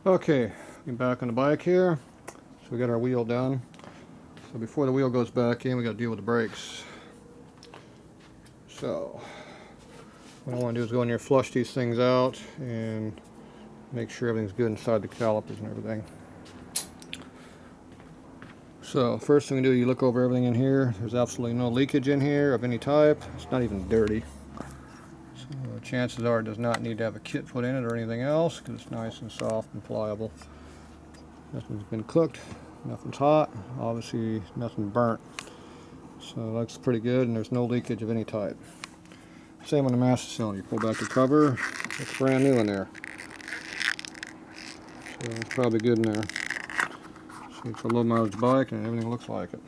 Okay, I'm back on the bike here. So we got our wheel done. So before the wheel goes back in, we got to deal with the brakes. So what I want to do is go in here, flush these things out, and make sure everything's good inside the calipers and everything. So first thing we do, you look over everything in here. There's absolutely no leakage in here of any type. It's not even dirty. So chances are it does not need to have a kit put in it or anything else because it's nice and soft and pliable. Nothing's been cooked, nothing's hot, obviously nothing burnt. So it looks pretty good and there's no leakage of any type. Same on the master cylinder. You pull back the cover, it's brand new in there. So it's probably good in there. See, it's a low mileage bike and everything looks like it.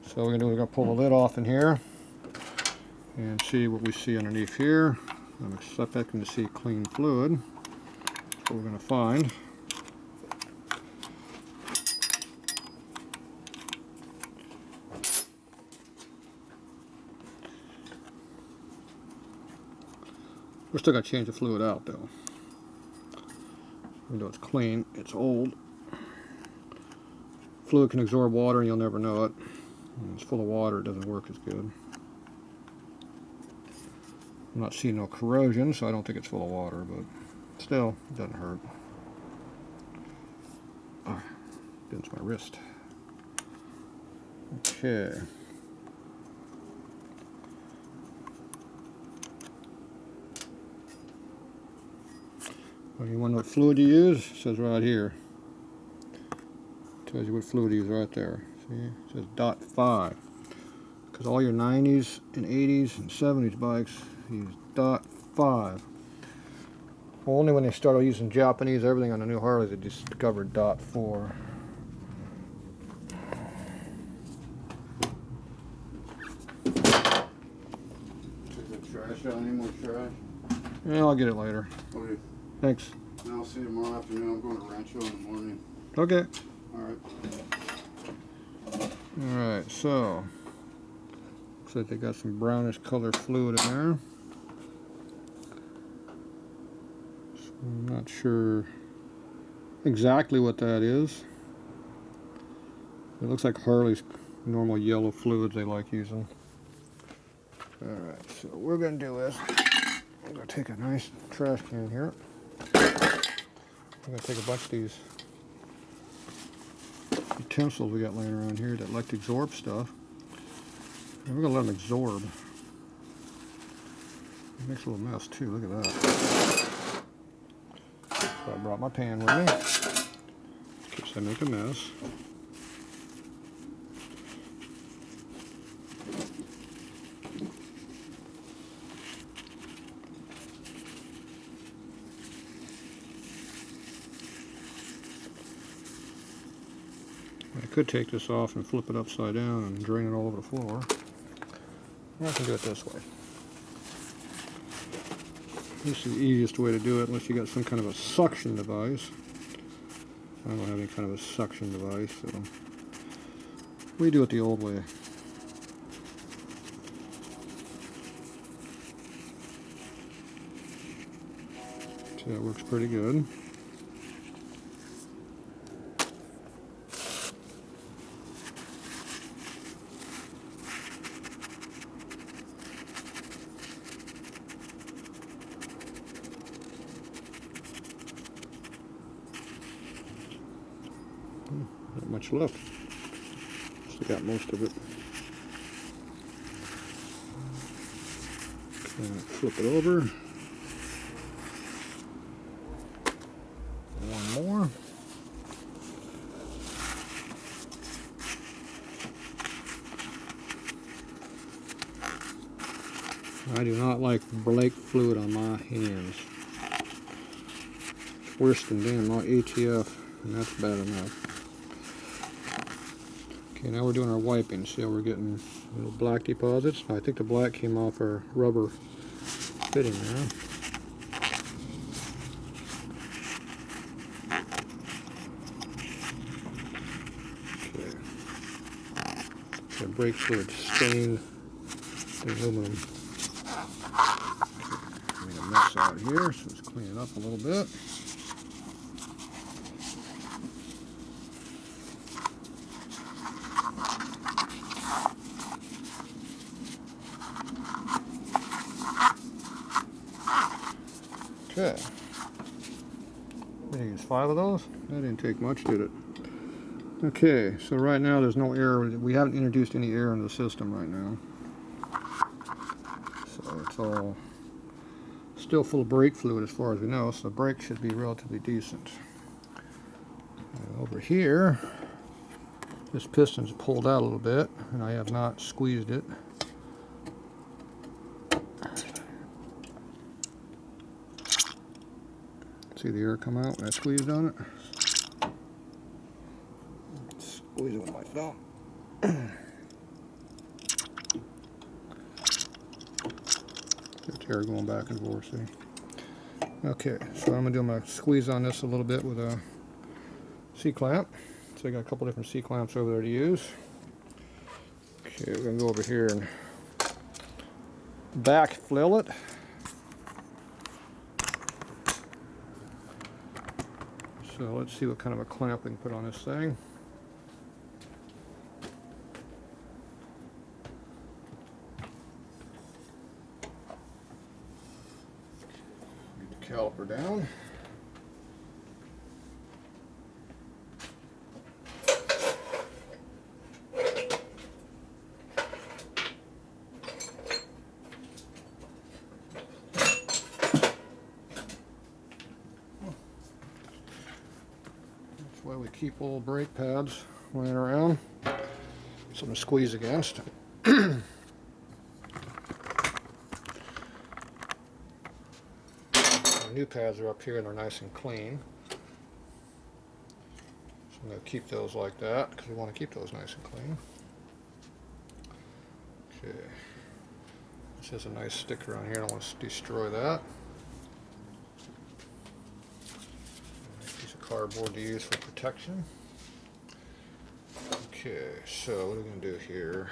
So we're going to pull the lid off in here and see what we see underneath here. I'm expecting to see clean fluid. That's what we're going to find. We're still going to change the fluid out though. Even though it's clean, it's old. Fluid can absorb water and you'll never know it. When it's full of water, it doesn't work as good. I'm not seeing no corrosion, so I don't think it's full of water, but still, it doesn't hurt. Against my wrist. Okay. Well, you want to know what fluid you use? It says right here. It tells you what fluid to use right there. See? It says .5. Because all your 90s and 80s and 70s bikes use .5. Only when they started using Japanese everything on the new Harleys they discovered .4. Take the trash out. Any more trash? Yeah, I'll get it later. Okay. Thanks. I'll see you tomorrow afternoon. I'm going to Rancho in the morning. Okay. Alright. Alright, so looks like they got some brownish color fluid in there. So I'm not sure exactly what that is. It looks like Harley's normal yellow fluids they like using. Alright, so what we're going to do is I'm going to take a nice trash can here. I'm going to take a bunch of these utensils we got laying around here that like to absorb stuff. And we're going to let them absorb. It makes a little mess too, look at that. So I brought my pan with me in case I make a mess. I could take this off and flip it upside down and drain it all over the floor. Or I can do it this way. This is the easiest way to do it unless you got some kind of a suction device. I don't have any kind of a suction device, so we do it the old way. So that works pretty good. Not much left. Still got most of it. Okay, flip it over. One more. I do not like brake fluid on my hands. It's worse than being my ATF, and that's bad enough. Okay, now we're doing our wiping. See how we're getting little black deposits? I think the black came off our rubber fitting there. Okay. So brake fluid stained the aluminum. Okay. Made a mess out here, so let's clean it up a little bit. Okay. Did I use 5 of those? That didn't take much, did it? Okay, so right now there's no air. We haven't introduced any air into the system right now. So it's all still full of brake fluid as far as we know, so the brake should be relatively decent. And over here, this piston's pulled out a little bit, and I have not squeezed it. See the air come out when I squeezed on it? Squeeze it with my thumb. There's air going back and forth, see? Okay, so I'm going to do my squeeze on this a little bit with a C-clamp. So I got a couple different C-clamps over there to use. Okay, we're going to go over here and back flail it. So let's see what kind of a clamp we can put on this thing. Get the caliper down. Why we keep old brake pads laying around, something to squeeze against. Our new pads are up here and they're nice and clean, so I'm going to keep those like that because we want to keep those nice and clean. Okay, this has a nice sticker on here. I don't want to destroy that. Cardboard to use for protection. Okay, so what are we going to do here?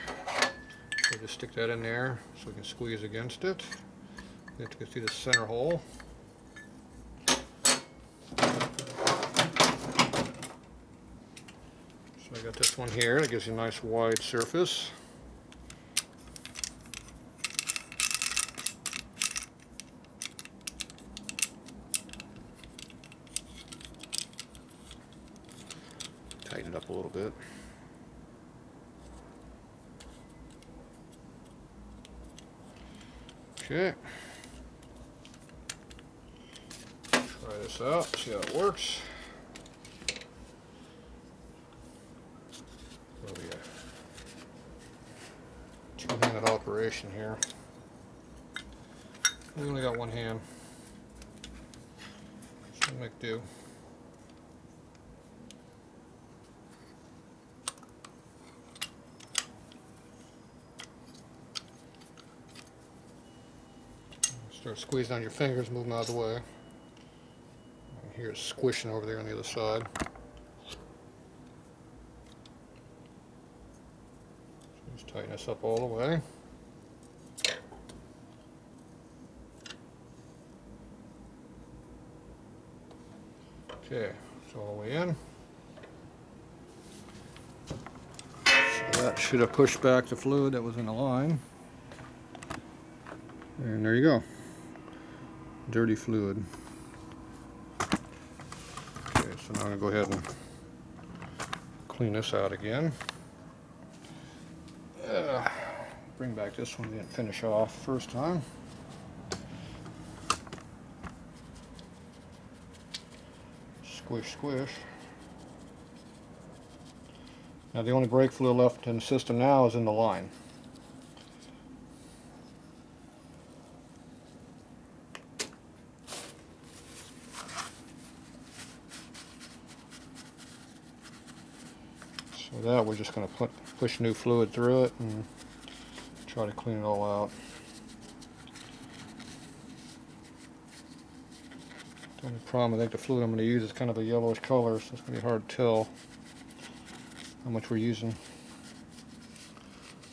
So just stick that in there so we can squeeze against it. We have to get through the center hole. So I got this one here that gives you a nice wide surface. Tighten it up a little bit. Okay. Try this out, see how it works. It'll be a two-handed operation here. We only got one hand, so we'll make do. Start squeezing on your fingers, move them out of the way. I hear it squishing over there on the other side. Just tighten this up all the way. Okay, it's all the way in. So that should have pushed back the fluid that was in the line. And there you go. Dirty fluid. Okay, so now I'm going to go ahead and clean this out again. Bring back this one we didn't finish off first time. Squish, squish. Now the only brake fluid left in the system now is in the line. So that we're just going to push new fluid through it and try to clean it all out. The only problem, I think the fluid I'm going to use is kind of a yellowish color, so it's going to be hard to tell how much we're using.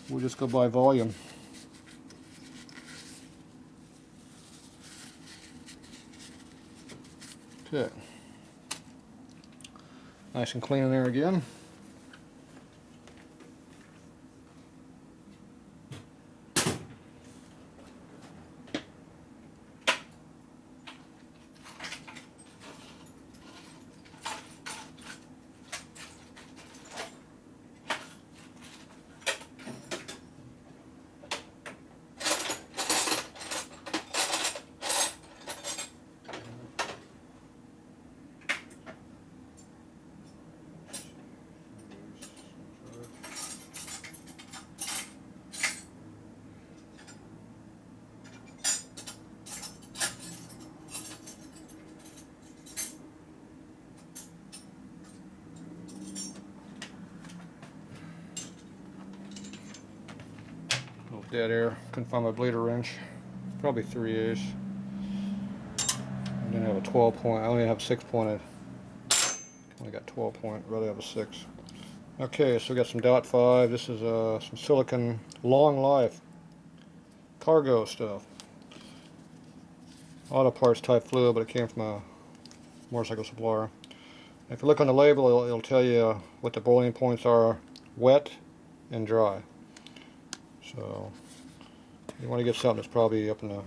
We'll just go by volume. Okay. Nice and clean in there again. dead air. Couldn't find my bleeder wrench. Probably 3/8. I didn't have a 12 point. I only have 6 pointed. Only got 12 point. Rather have a 6. Okay, so we got some .5. This is some silicon long life cargo stuff. Auto parts type fluid, but it came from a motorcycle supplier. If you look on the label, it'll tell you what the boiling points are: wet and dry. So you want to get something that's probably up in the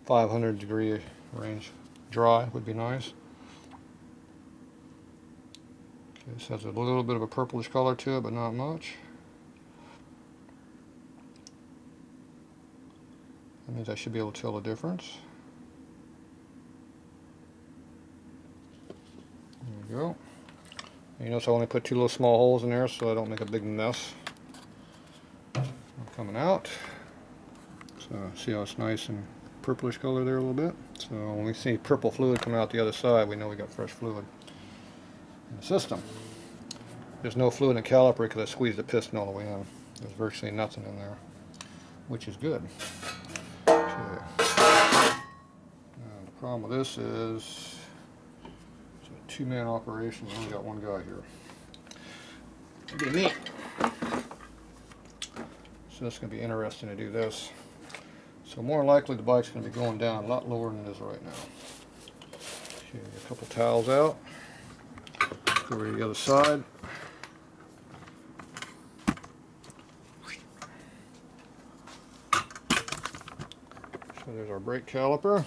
500 degree range. Dry would be nice. Okay, this has a little bit of a purplish color to it, but not much. That means I should be able to tell the difference. There we go. And you notice I only put 2 little small holes in there so I don't make a big mess. Coming out. So see how it's nice and purplish color there a little bit. So when we see purple fluid come out the other side, we know we got fresh fluid in the system. There's no fluid in the caliper because I squeezed the piston all the way in. There's virtually nothing in there, which is good. Okay. And the problem with this is it's a 2-man operation. We only got 1 guy here. It'd be me. So it's going to be interesting to do this. So more likely the bike's going to be going down a lot lower than it is right now. Okay, a couple towels out. Go over to the other side. So there's our brake caliper.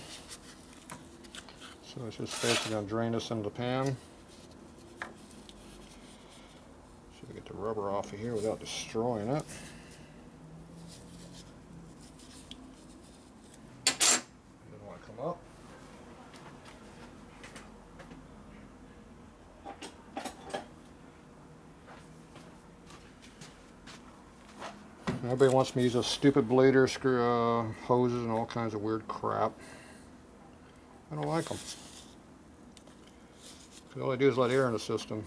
So it's just basically going to drain this into the pan. So we get the rubber off of here without destroying it. Up. Everybody wants me to use those stupid blader screw hoses and all kinds of weird crap. I don't like them. Because all they do is let air in the system.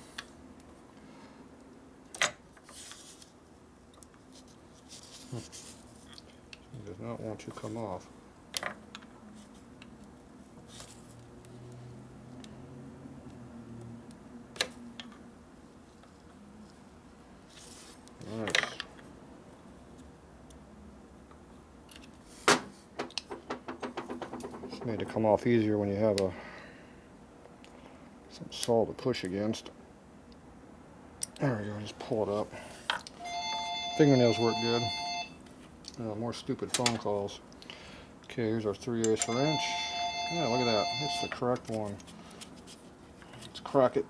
It does not want to come off. Nice. It's made to come off easier when you have some solid to push against. There we go, just pull it up. Fingernails work good. More stupid phone calls. Okay, here's our 3/8 wrench. Yeah, look at that. It's the correct one. Let's crack it.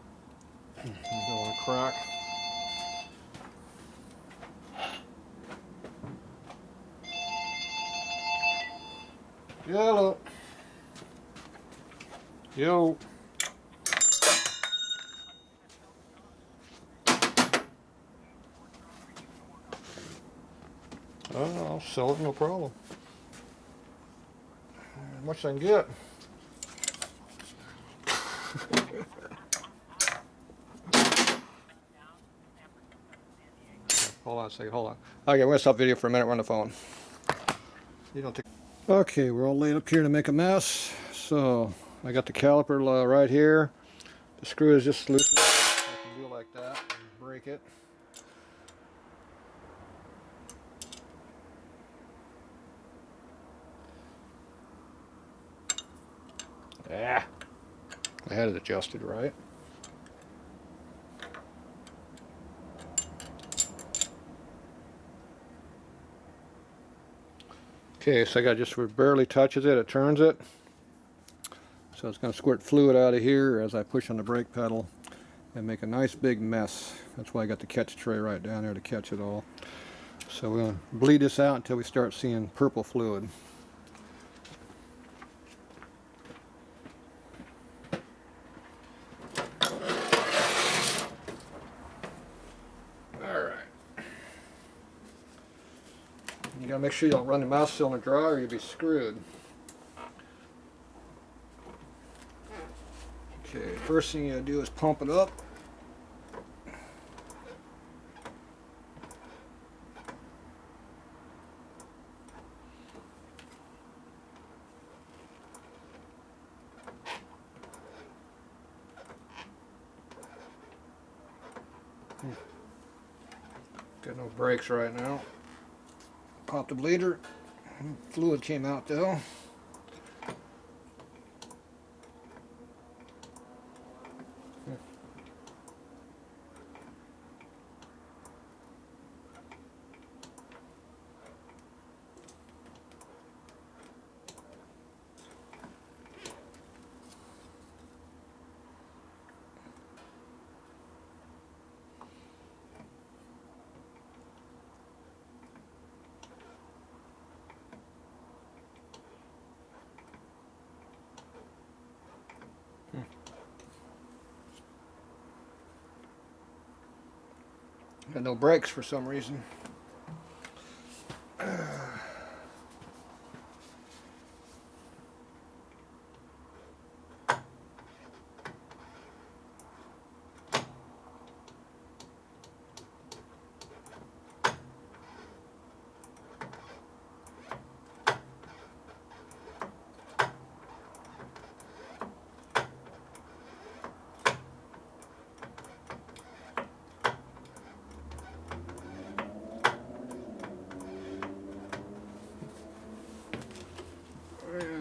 You don't want to crack. Yellow. Yo. I'll sell it, no problem. How much I can get? Hold on a second, hold on. Okay, we're gonna stop video for a minute, we're on the phone. You don't take. Okay, we're all laid up here to make a mess. So I got the caliper right here. The screw is just loose. I can do it like that and break it. Yeah, I had it adjusted right. Okay, so I got just where it barely touches it, it turns it. So it's going to squirt fluid out of here as I push on the brake pedal and make a nice big mess. That's why I got the catch tray right down there to catch it all. So we're going to bleed this out until we start seeing purple fluid. You gotta make sure you don't run the mouse cylinder dry or you'll be screwed. Okay, first thing you gotta do is pump it up. Got no brakes right now. Popped the bleeder. Fluid came out though. Got no brakes for some reason.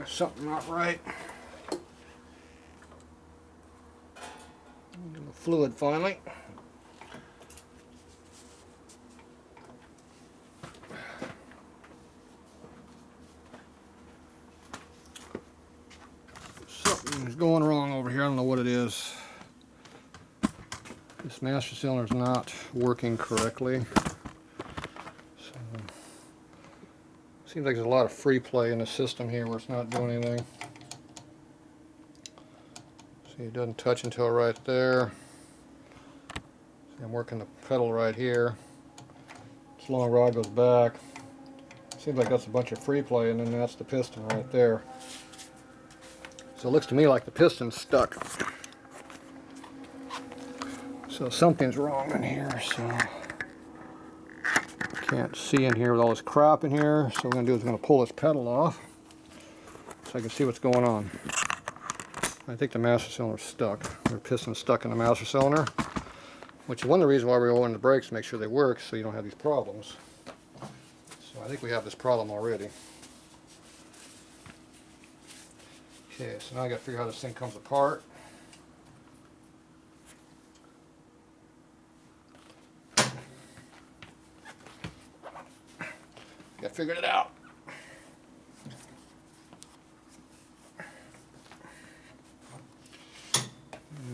Something not right. The fluid finally. Something's going wrong over here. I don't know what it is. This master cylinder is not working correctly. So, seems like there's a lot of free play in the system here where it's not doing anything. See, it doesn't touch until right there. See, I'm working the pedal right here. This long rod goes back. Seems like that's a bunch of free play, and then that's the piston right there. So it looks to me like the piston's stuck. So something's wrong in here, so can't see in here with all this crap in here. So what I'm going to do is I'm going to pull this pedal off so I can see what's going on. I think the master cylinder's stuck. The piston's stuck in the master cylinder, which is one of the reasons why we're lowering the brakes to make sure they work so you don't have these problems. So I think we have this problem already. Okay, so now I got to figure out how this thing comes apart. I figured it out. There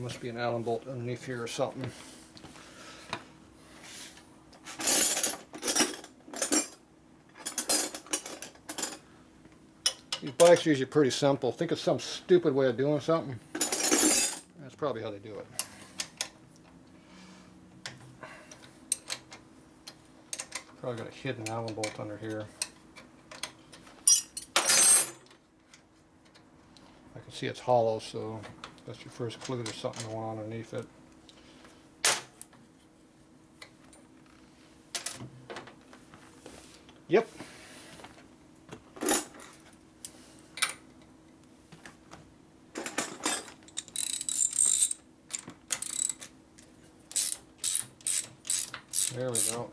must be an Allen bolt underneath here or something. These bikes are usually pretty simple. Think of some stupid way of doing something. That's probably how they do it. Probably got a hidden Allen bolt under here. I can see it's hollow, so that's your first clue there's something going on underneath it. Yep. There we go.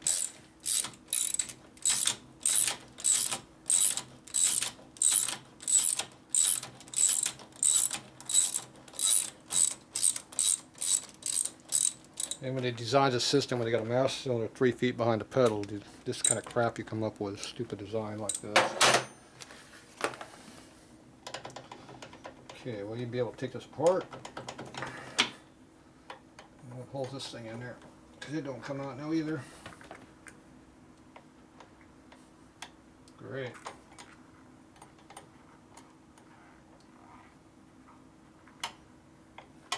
And when they design a system where they got a master cylinder 3 feet behind the pedal, this kind of crap you come up with, stupid design like this. Okay, well you'd be able to take this apart. And what holds this thing in there? Because it don't come out now either. Great.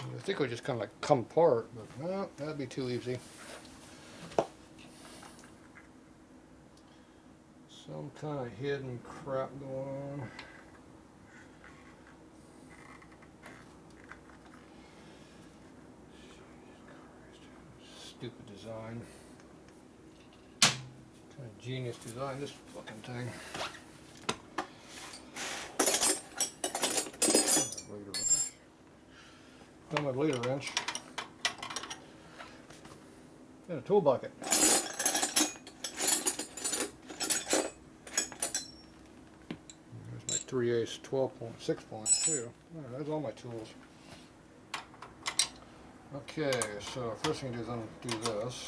I think it would just kind of like come apart, but no, that'd be too easy. Some kind of hidden crap going on. Stupid design. Kind of genius design, this fucking thing. Got my bleeder wrench. and a tool bucket. There's my 3/8 12.6.2. That's all my tools. Okay, so first thing to do is undo this.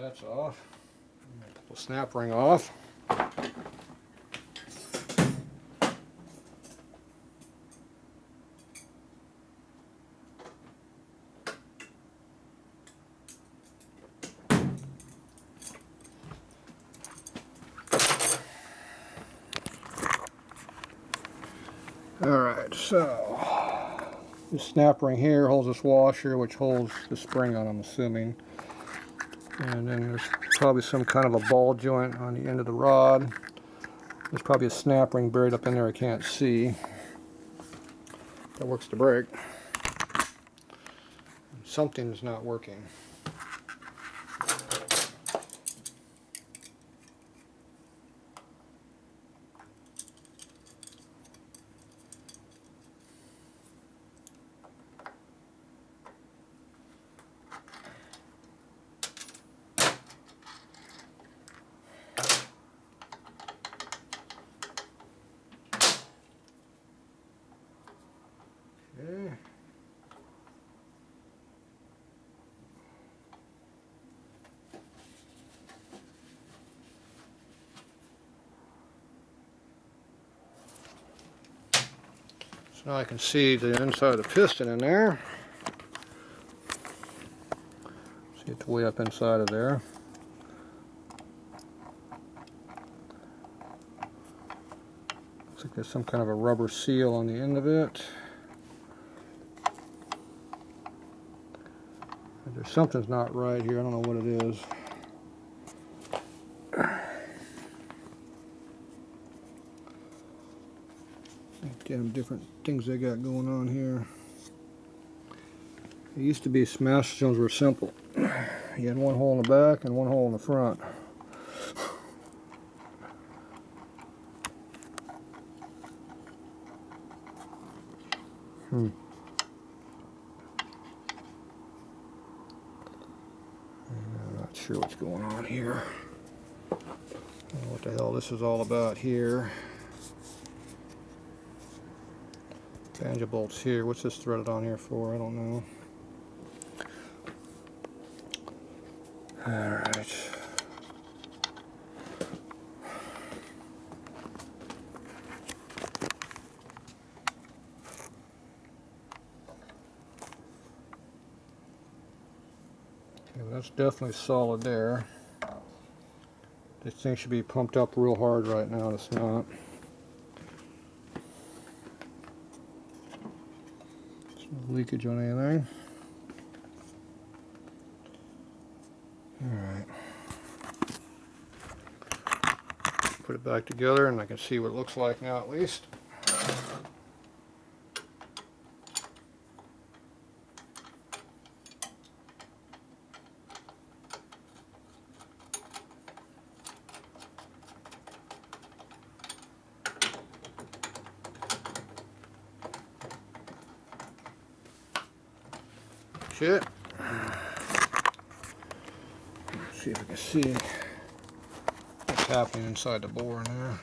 That's off. Pull the snap ring off. Alright, so this snap ring here holds this washer, which holds the spring on, I'm assuming. And then there's probably some kind of a ball joint on the end of the rod. There's probably a snap ring buried up in there I can't see. That works the brake. Something's not working. Okay. So now I can see the inside of the piston in there. See it's way up inside of there. Looks like there's some kind of a rubber seal on the end of it. There's something's not right here. I don't know what it is. Damn different things they got going on here. It used to be smash stones were simple. You had one hole in the back and one hole in the front. I'm not sure what's going on here. I don't know what the hell this is all about here. Banjo bolts here. What's this threaded on here for? I don't know. Alright. Okay, that's definitely solid there. This thing should be pumped up real hard right now. It's not. No leakage on anything. Alright. Put it back together and I can see what it looks like now at least. Shit. Let's see if we can see what's happening inside the bore now.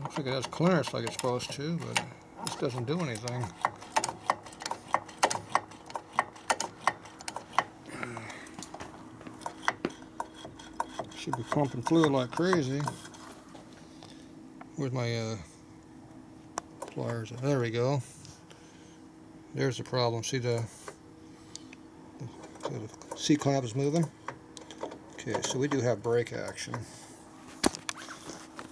Looks like it has clearance like it's supposed to, but this doesn't do anything. Should be pumping fluid like crazy. Where's my pliers? There we go. There's the problem. See the C-clamp is moving? Okay, so we do have brake action.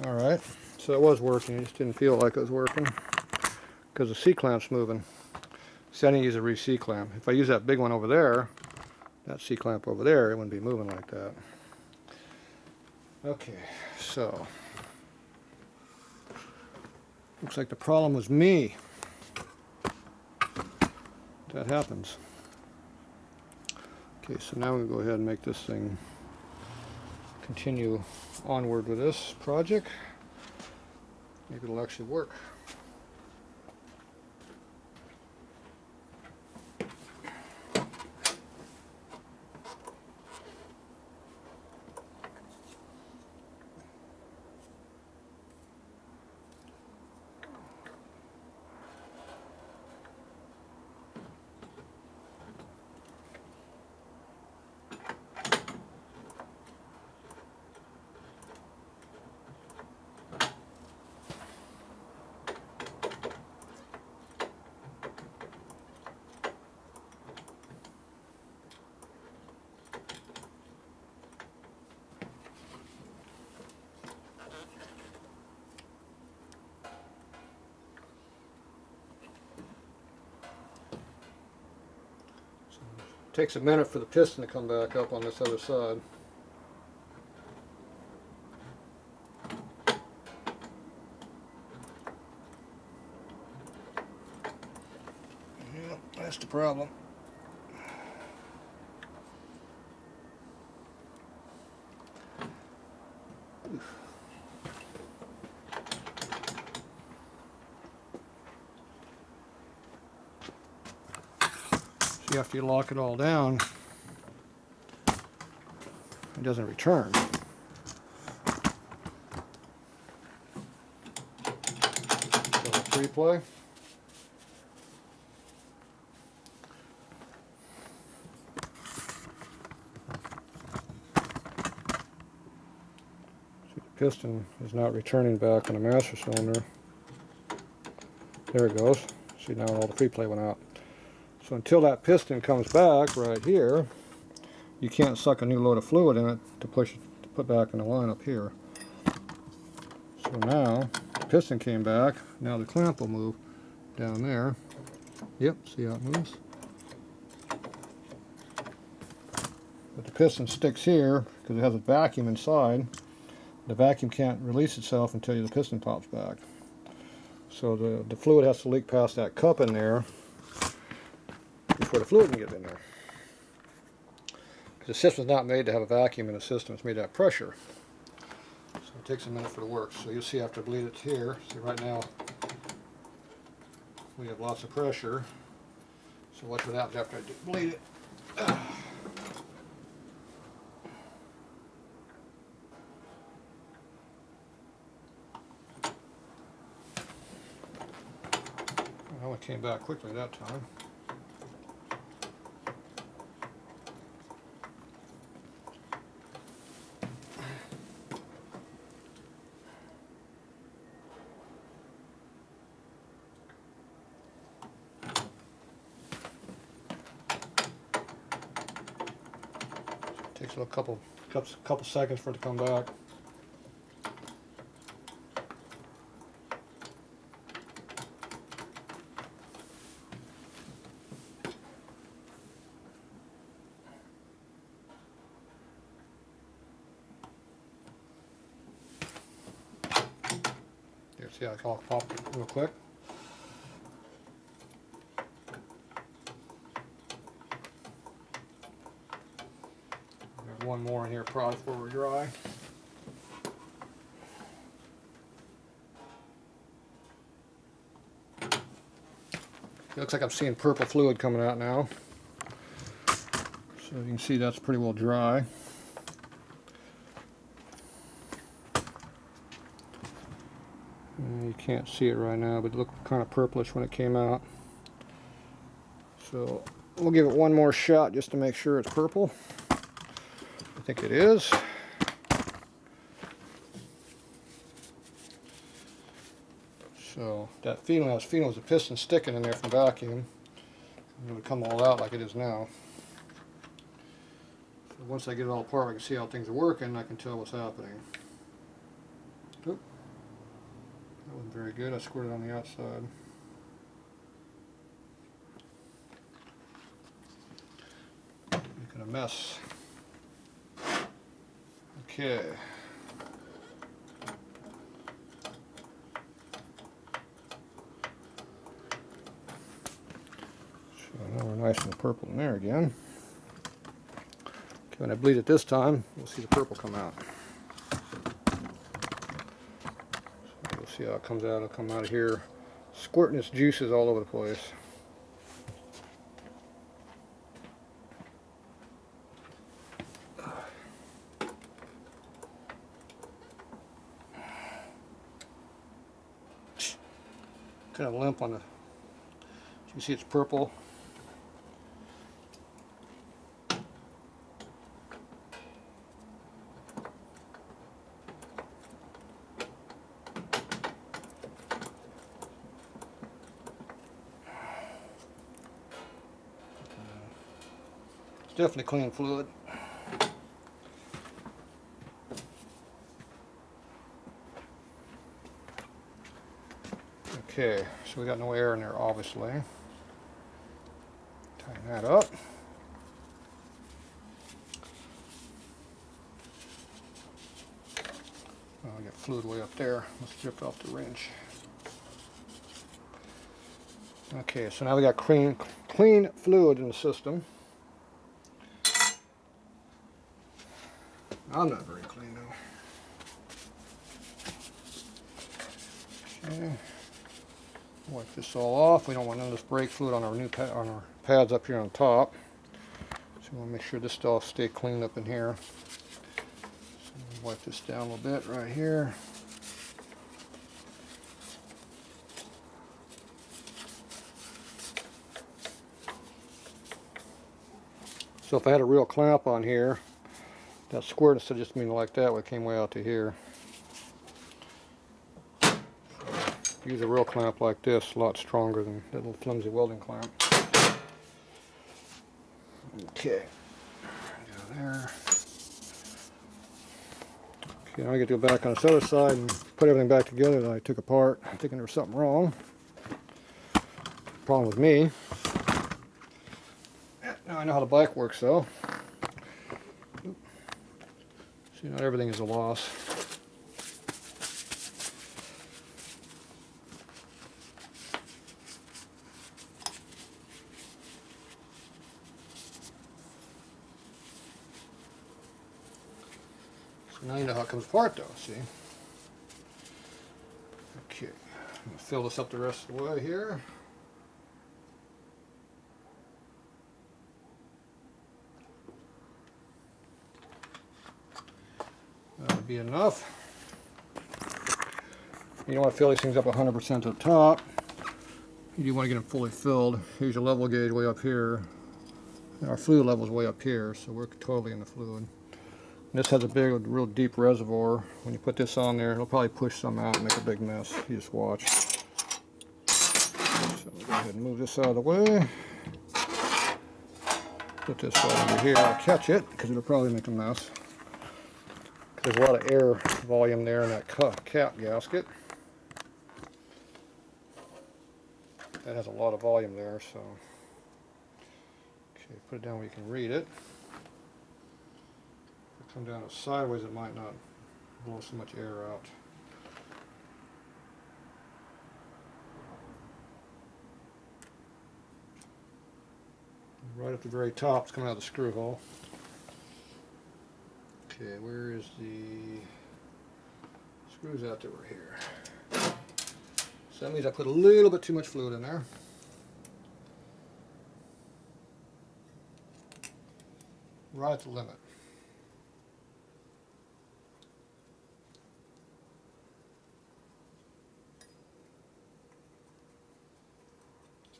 Alright, So it was working, it just didn't feel like it was working because the C-clamp's moving. See, I didn't use a C-clamp. If I use that big one over there, that C-clamp over there, it wouldn't be moving like that. Okay, so looks like the problem was me. That happens. Okay, so now we'll go ahead and make this thing continue onward with this project. Maybe it'll actually work. Takes a minute for the piston to come back up on this other side. Yeah, that's the problem. See, after you lock it all down, it doesn't return. So free play. See, the piston is not returning back on the master cylinder. There it goes. See, now all the free play went out. So until that piston comes back right here, you can't suck a new load of fluid in it to push it to put back in the line up here. So now the piston came back. Now the clamp will move down there. Yep, see how it moves? But the piston sticks here because it has a vacuum inside. The vacuum can't release itself until the piston pops back. So the fluid has to leak past that cup in there before the fluid can get in there. Because the system's not made to have a vacuum in the system, it's made to have pressure. So it takes a minute for it to work. So you'll see after I bleed it here, see right now we have lots of pressure. So watch what happens after I bleed it. Well, it came back quickly that time. Takes a couple seconds for it to come back. There, see how it all popped real quick. One more in here probably before we're dry. It looks like I'm seeing purple fluid coming out now. So you can see that's pretty well dry. You can't see it right now, but it looked kind of purplish when it came out. So we'll give it one more shot just to make sure it's purple. I think it is. So that feeling I was feeling was the piston sticking in there from vacuum. It would come all out like it is now. So once I get it all apart, I can see how things are working. I can tell what's happening. Oop. That wasn't very good. I squirted on the outside. Making a mess. Okay. So now we're nice and purple in there again. Okay, when I bleed it this time, we'll see the purple come out. So we'll see how it comes out. It'll come out of here, squirting its juices all over the place. Kind of limp on the. You see it's purple. It's definitely clean fluid. Okay, so we got no air in there, obviously. Tighten that up. Oh, I got fluid way up there. Let's strip off the wrench. Okay, so now we got clean fluid in the system. I'm not very clean though. Okay. Wipe this all off. We don't want none of this brake fluid on our on our pads up here on top. So we want to make sure this stuff stay clean up in here. So wipe this down a little bit right here. So if I had a real clamp on here, that squirt instead of just being like that, it came way out to here. Use a real clamp like this, a lot stronger than that little flimsy welding clamp. Okay, go there. Okay, now I get to go back on this other side and put everything back together that I took apart. I'm thinking there was something wrong. Problem with me. Now I know how the bike works though. See, not everything is a loss. Now you know how it comes apart though, see? Okay, I'm going to fill this up the rest of the way here. That would be enough. You don't want to fill these things up 100% to the top. You do want to get them fully filled. Here's your level gauge way up here. And our fluid level is way up here, so we're totally in the fluid. This has a big, real deep reservoir. When you put this on there, it'll probably push some out and make a big mess. You just watch. So we'll go ahead and move this out of the way. Put this over here. I'll catch it because it'll probably make a mess. There's a lot of air volume there in that cap gasket. That has a lot of volume there, so. Okay, put it down where you can read it. Come down it sideways, it might not blow so much air out. Right at the very top, it's coming out of the screw hole. Okay, where is the screws out that were here? So that means I put a little bit too much fluid in there. Right at the limit.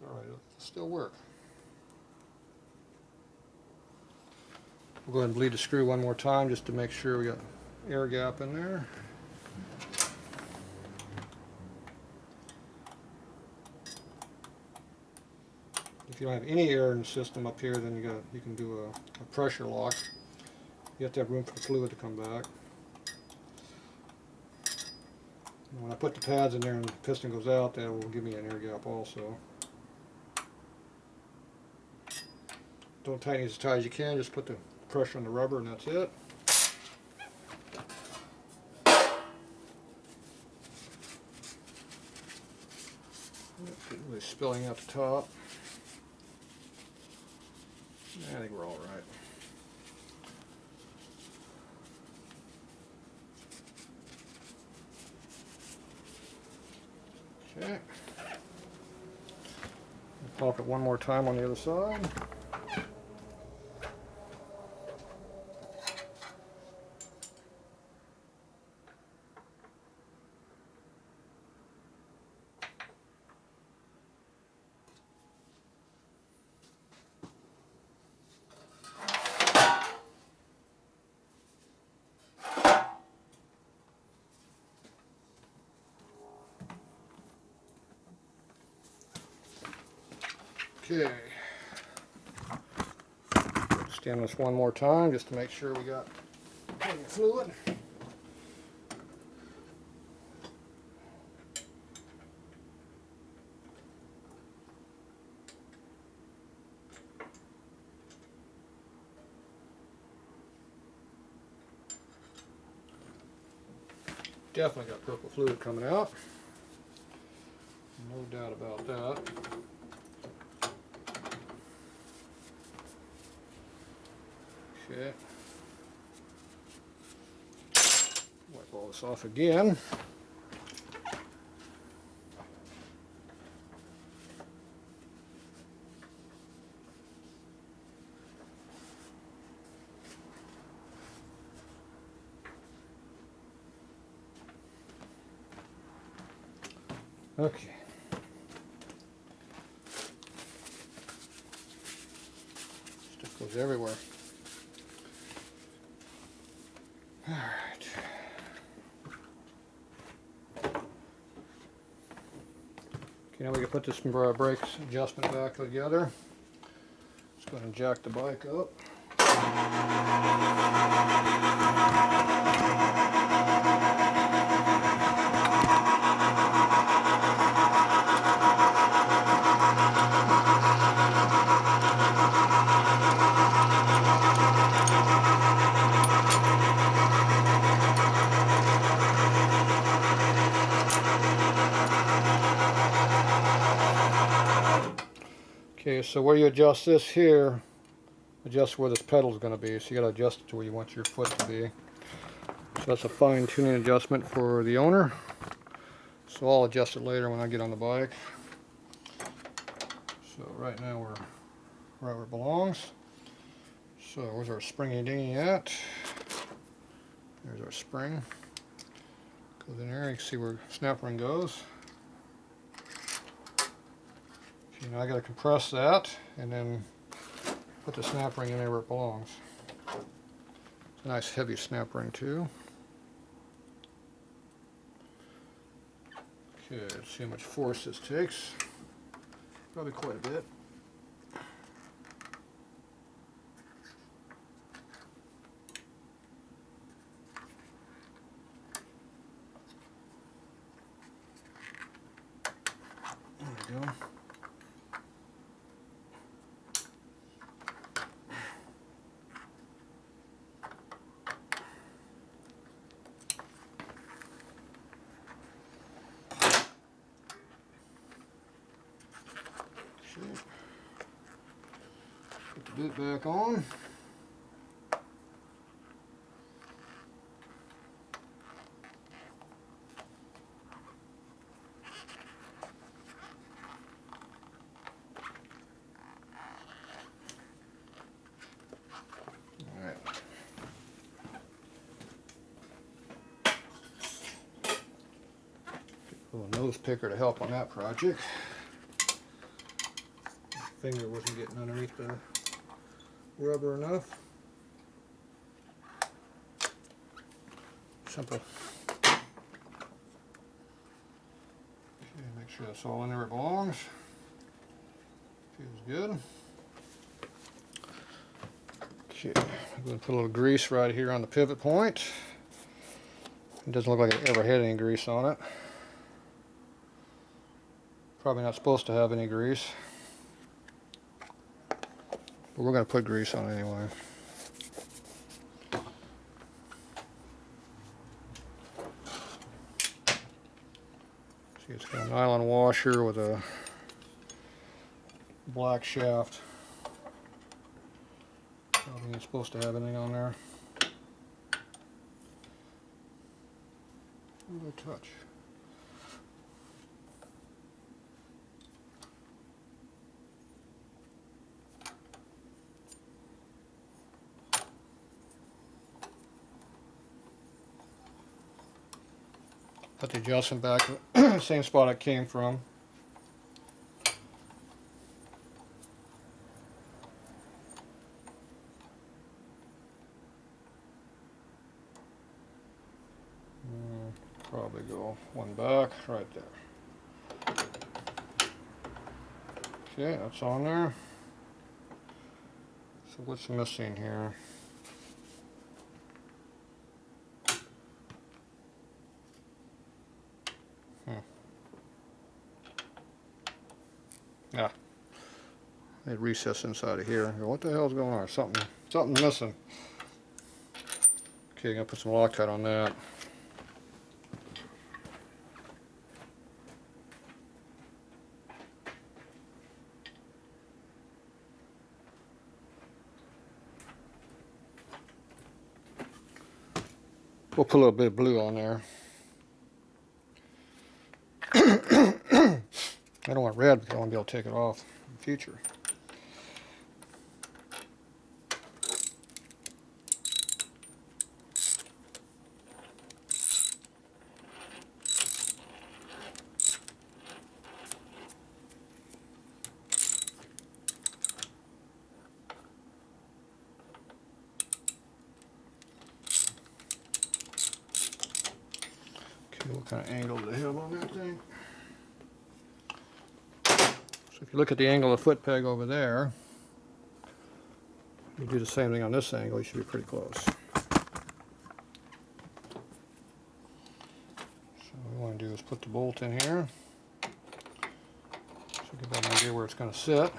Alright, it'll still work. We'll go ahead and bleed the screw one more time just to make sure we got air gap in there. If you don't have any air in the system up here, then you can do a pressure lock. You have to have room for the fluid to come back. When I put the pads in there and the piston goes out, that will give me an air gap also. Don't tighten it as tight as you can, just put the pressure on the rubber and that's it. It's really spilling out the top. I think we're all right. Okay. Pop it one more time on the other side. Okay. Stem this one more time just to make sure we got plenty of fluid. Definitely got purple fluid coming out. No doubt about that. Okay. Wipe all this off again. Okay. Stuff goes everywhere. All right. Okay, now we can put this brakes adjustment back together. Just go ahead and jack the bike up. Okay, so where you adjust this here, adjust where this pedal is going to be. So you got to adjust it to where you want your foot to be. So that's a fine-tuning adjustment for the owner. So I'll adjust it later when I get on the bike. So right now we're right where it belongs. So where's our springy dingy at? There's our spring. Goes in there, you can see where snap ring goes. Okay, now I got to compress that and then put the snap ring in there where it belongs. It's a nice heavy snap ring too. Okay, let's see how much force this takes. Probably quite a bit. There we go. Put the boot back on. All right. Get a little nose picker to help on that project. Finger wasn't getting underneath the rubber enough. Simple. Okay, make sure that's all in there where it belongs. Feels good. Okay, I'm going to put a little grease right here on the pivot point. It doesn't look like it ever had any grease on it. Probably not supposed to have any grease. But we're going to put grease on it anyway. See, it's got a nylon washer with a black shaft. Probably ain't supposed to have anything on there. No touch. Put the adjustment back in the same spot it came from. Probably go one back right there. Okay, that's on there. So what's missing here? Yeah, they recess inside of here. What the hell's going on? Something missing. Okay, I'm gonna put some Loctite on that. We'll put a little bit of blue on there. I don't want red because I want to be able to take it off in the future. Okay, what kind of angle do they have on that thing? So if you look at the angle of the foot peg over there, you do the same thing on this angle, you should be pretty close. So what we want to do is put the bolt in here. So get an idea where it's going to sit.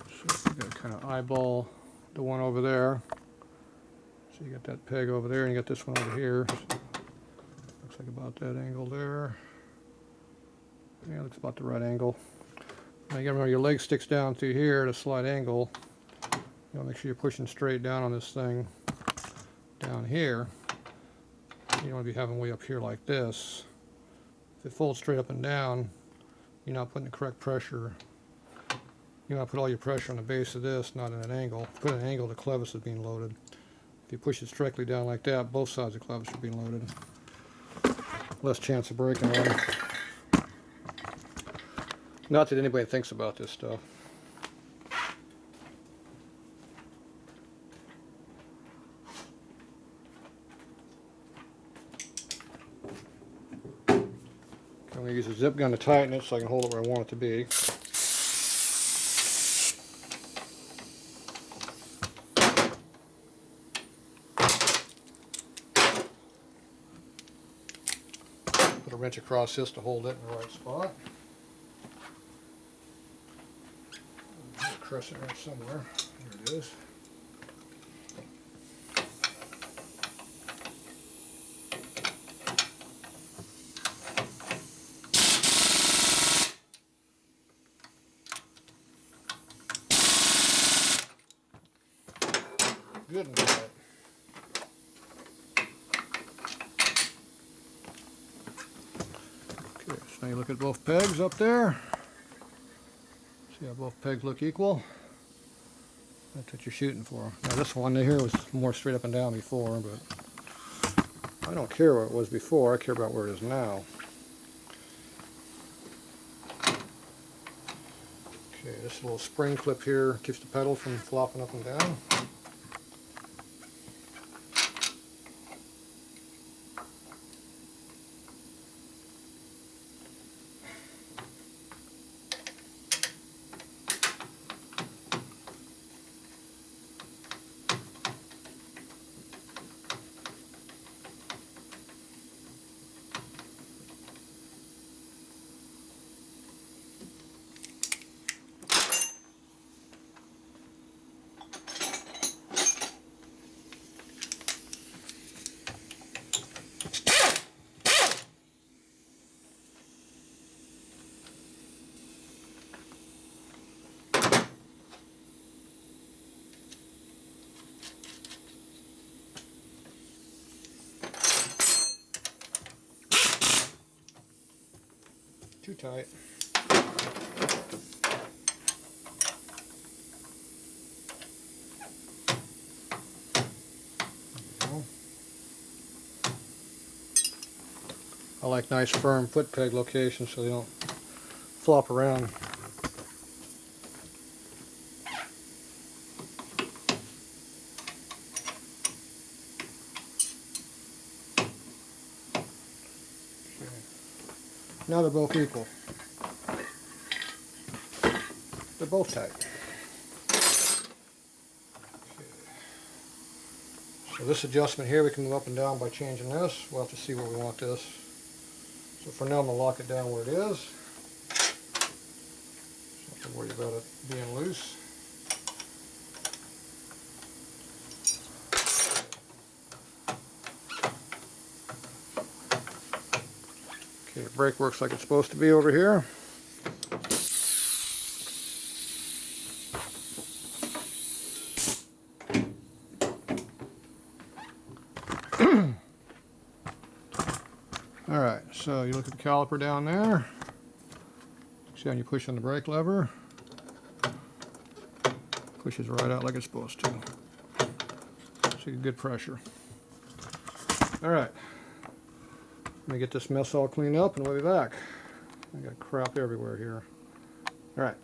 So you got to kind of eyeball the one over there. So you got that peg over there, and you got this one over here. Looks like about that angle there. Yeah, looks about the right angle. Now you gotta remember your leg sticks down through here at a slight angle. You want to make sure you're pushing straight down on this thing down here. You don't want to be having way up here like this. If it folds straight up and down, you're not putting the correct pressure. You want to put all your pressure on the base of this, not at an angle. If you put an angle, the clevis is being loaded. If you push it strictly down like that, both sides of the clevis are being loaded. Less chance of breaking one. Not that anybody thinks about this stuff. I'm going to use a zip gun to tighten it so I can hold it where I want it to be. Put a wrench across this to hold it in the right spot. Crescent wrench somewhere. There it is. Good and bad. Okay, so now you look at both pegs up there. See how both pegs look equal? That's what you're shooting for. Now this one here was more straight up and down before, but I don't care where it was before, I care about where it is now. Okay, this little spring clip here keeps the pedal from flopping up and down. Too tight. I like nice firm foot peg locations so they don't flop around. Now they're both equal. They're both tight. Okay. So this adjustment here, we can move up and down by changing this. We'll have to see where we want this. So for now, I'm going to lock it down where it is. Don't have to worry about it being loose. Okay, the brake works like it's supposed to be over here. Alright, so you look at the caliper down there. See how you push on the brake lever? Pushes right out like it's supposed to. So you get good pressure. Alright. Let me get this mess all cleaned up and we'll be back. I got crap everywhere here. Alright.